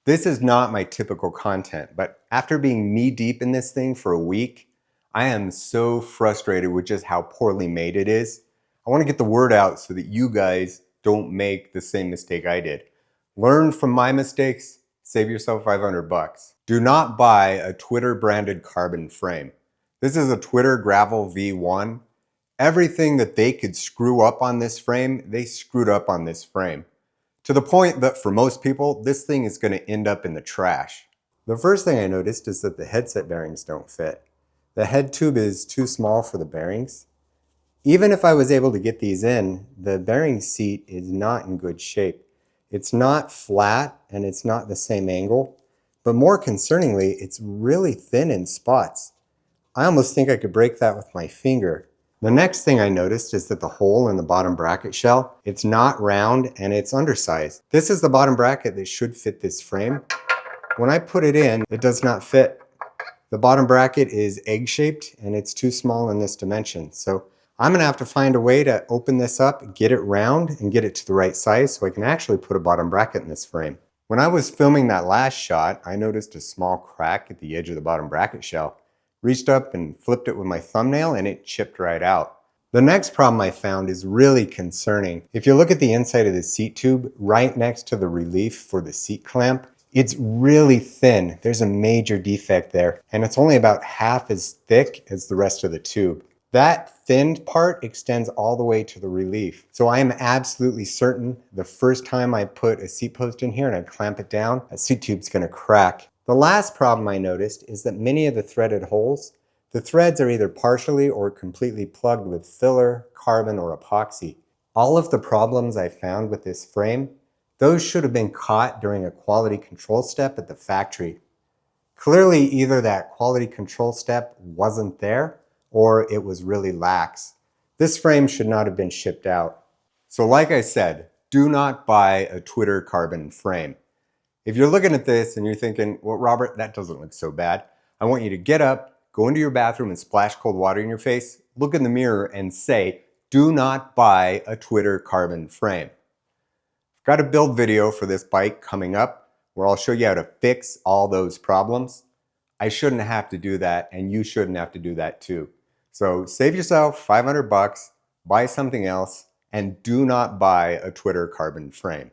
This is not my typical content, but after being knee deep in this thing for a week, I am so frustrated with just how poorly made it is. I want to get the word out so that you guys don't make the same mistake I did. Learn from my mistakes, save yourself 500 bucks. Do not buy a Twitter branded carbon frame. This is a Twitter Gravel V1. Everything that they could screw up on this frame, they screwed up on this frame. To the point that for most people, this thing is going to end up in the trash. The first thing I noticed is that the headset bearings don't fit. The head tube is too small for the bearings. Even if I was able to get these in, the bearing seat is not in good shape. It's not flat and it's not the same angle, but more concerningly, it's really thin in spots. I almost think I could break that with my finger. The next thing I noticed is that the hole in the bottom bracket shell, it's not round and it's undersized. This is the bottom bracket that should fit this frame. When I put it in, it does not fit. The bottom bracket is egg-shaped and it's too small in this dimension. So I'm gonna have to find a way to open this up, get it round, and get it to the right size so I can actually put a bottom bracket in this frame. When I was filming that last shot, I noticed a small crack at the edge of the bottom bracket shell. Reached up and flipped it with my thumbnail and it chipped right out. The next problem I found is really concerning. If you look at the inside of the seat tube, right next to the relief for the seat clamp, it's really thin. There's a major defect there, and it's only about half as thick as the rest of the tube. That thinned part extends all the way to the relief. So I am absolutely certain the first time I put a seat post in here and I clamp it down, that seat tube's gonna crack. The last problem I noticed is that many of the threaded holes, the threads are either partially or completely plugged with filler, carbon, or epoxy. All of the problems I found with this frame, those should have been caught during a quality control step at the factory. Clearly, either that quality control step wasn't there or it was really lax. This frame should not have been shipped out. So like I said, do not buy a Twitter carbon frame. If you're looking at this and you're thinking, well, Robert, that doesn't look so bad, I want you to get up, go into your bathroom and splash cold water in your face, look in the mirror and say, do not buy a Twitter carbon frame. I've got a build video for this bike coming up where I'll show you how to fix all those problems. I shouldn't have to do that, and you shouldn't have to do that too. So save yourself 500 bucks, buy something else, and do not buy a Twitter carbon frame.